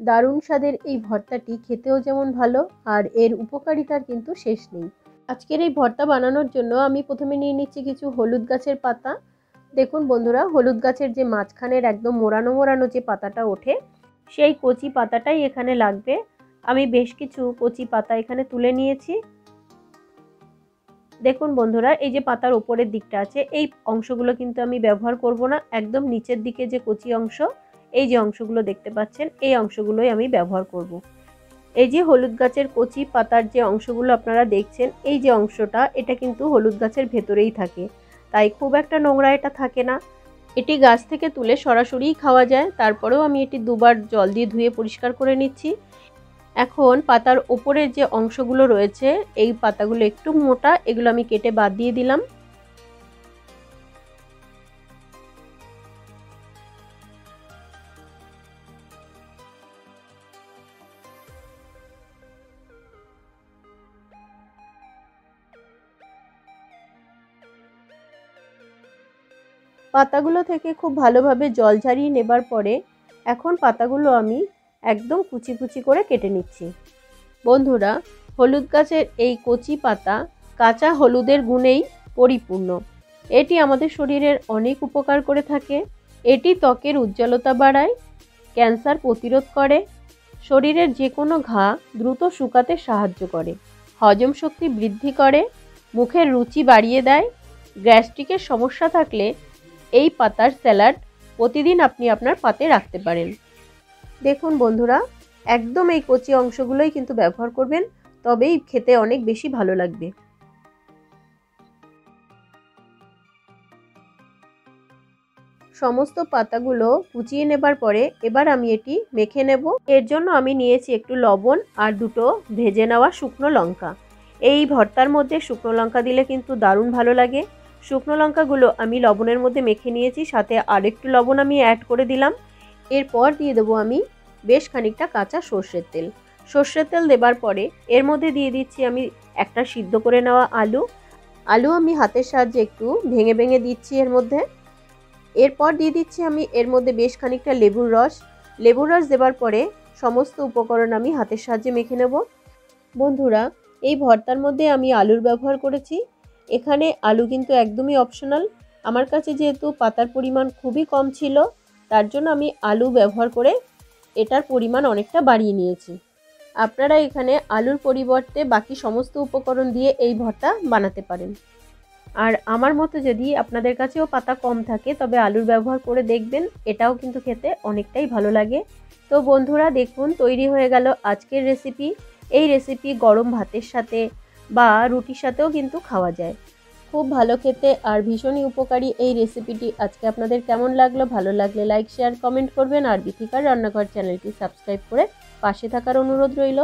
দারুণ স্বাদের এই ভর্তাটি খেতেও যেমন ভালো আর এর উপকারিতার কিন্তু শেষ নেই। আজকের এই ভর্তা বানানোর জন্য আমি প্রথমে নিয়ে নিচ্ছি কিছু হলুদ গাছের পাতা। দেখুন বন্ধুরা, হলুদ গাছের যে মাঝখানের একদম মোড়ানো মোড়ানো যে পাতাটা ওঠে, সেই কচি পাতাটাই এখানে লাগবে। আমি বেশ কিছু কচি পাতা এখানে তুলে নিয়েছি। দেখুন বন্ধুরা, এই যে পাতার ওপরের দিকটা আছে, এই অংশগুলো কিন্তু আমি ব্যবহার করব না। একদম নিচের দিকে যে কচি অংশ, এই যে অংশগুলো দেখতে পাচ্ছেন, এই অংশগুলোই আমি ব্যবহার করব। এই যে হলুদ গাছের কচি পাতার যে অংশগুলো আপনারা দেখছেন, এই যে অংশটা, এটা কিন্তু হলুদ গাছের ভেতরেই থাকে, তাই খুব একটা নোংরা এটা থাকে না। এটি গাছ থেকে তুলে সরাসরিই খাওয়া যায়। তারপরেও আমি এটি দুবার জল দিয়ে ধুয়ে পরিষ্কার করে নিচ্ছি। এখন পাতার ওপরের যে অংশগুলো রয়েছে, এই পাতাগুলো একটু মোটা, এগুলো আমি কেটে বাদ দিয়ে দিলাম। পাতাগুলো থেকে খুব ভালোভাবে জল ঝরিয়ে নেবার পরে এখন পাতাগুলো আমি একদম কুচি কুচি করে কেটে নিচ্ছি। বন্ধুরা, হলুদ গাছের এই কচি পাতা কাঁচা হলুদের গুণেই পরিপূর্ণ। এটি আমাদের শরীরের অনেক উপকার করে থাকে। এটি ত্বকের উজ্জ্বলতা বাড়ায়, ক্যান্সার প্রতিরোধ করে, শরীরের যে কোনো ঘা দ্রুত শুকাতে সাহায্য করে, হজম শক্তি বৃদ্ধি করে, মুখের রুচি বাড়িয়ে দেয়। গ্যাস্ট্রিকের সমস্যা থাকলে এই পাতার স্যালাড প্রতিদিন আপনি আপনার পাতে রাখতে পারেন। দেখুন বন্ধুরা, একদম এই কচি অংশগুলোই কিন্তু ব্যবহার করবেন, তবেই খেতে অনেক বেশি ভালো লাগবে। সমস্ত পাতাগুলো কুচিয়ে নেবার পরে এবার আমি এটি মেখে নেব। এর জন্য আমি নিয়েছি একটু লবণ আর দুটো ভেজে নেওয়া শুকনো লঙ্কা। এই ভর্তার মধ্যে শুকনো লঙ্কা দিলে কিন্তু দারুণ ভালো লাগে। শুকনো লঙ্কাগুলো আমি লবণের মধ্যে মেখে নিয়েছি, সাথে আরেকটু লবণ আমি অ্যাড করে দিলাম। এরপর দিয়ে দেবো আমি বেশ খানিকটা কাঁচা সর্ষের তেল। সর্ষের তেল দেবার পরে এর মধ্যে দিয়ে দিচ্ছি আমি একটা সিদ্ধ করে নেওয়া আলু। আলু আমি হাতের সাহায্যে একটু ভেঙে ভেঙে দিচ্ছি এর মধ্যে। এরপর দিয়ে দিচ্ছি আমি এর মধ্যে বেশ খানিকটা লেবুর রস। লেবুর রস দেবার পরে সমস্ত উপকরণ আমি হাতের সাহায্যে মেখে নেব। বন্ধুরা, এই ভর্তার মধ্যে আমি আলুর ব্যবহার করেছি। এখানে আলু কিন্তু একদমই অপশনাল। আমার কাছে যেহেতু পাতার পরিমাণ খুবই কম ছিল, তার জন্য আমি আলু ব্যবহার করে এটার পরিমাণ অনেকটা বাড়িয়ে নিয়েছি। আপনারা এখানে আলুর পরিবর্তে বাকি সমস্ত উপকরণ দিয়ে এই ভর্তা বানাতে পারেন। আর আমার মতো যদি আপনাদের কাছেও পাতা কম থাকে, তবে আলুর ব্যবহার করে দেখবেন, এটাও কিন্তু খেতে অনেকটাই ভালো লাগে। তো বন্ধুরা দেখুন, তৈরি হয়ে গেল আজকের রেসিপি। এই রেসিপি গরম ভাতের সাথে বা রুটির সাথেও কিন্তু খাওয়া যায়, খুব ভালো খেতে আর ভীষণই উপকারী এই রেসিপিটি। আজকে আপনাদের কেমন লাগলো? ভালো লাগলে লাইক শেয়ার কমেন্ট করবেন আর বিথিকার রান্নাঘর চ্যানেলটি সাবস্ক্রাইব করে পাশে থাকার অনুরোধ রইল।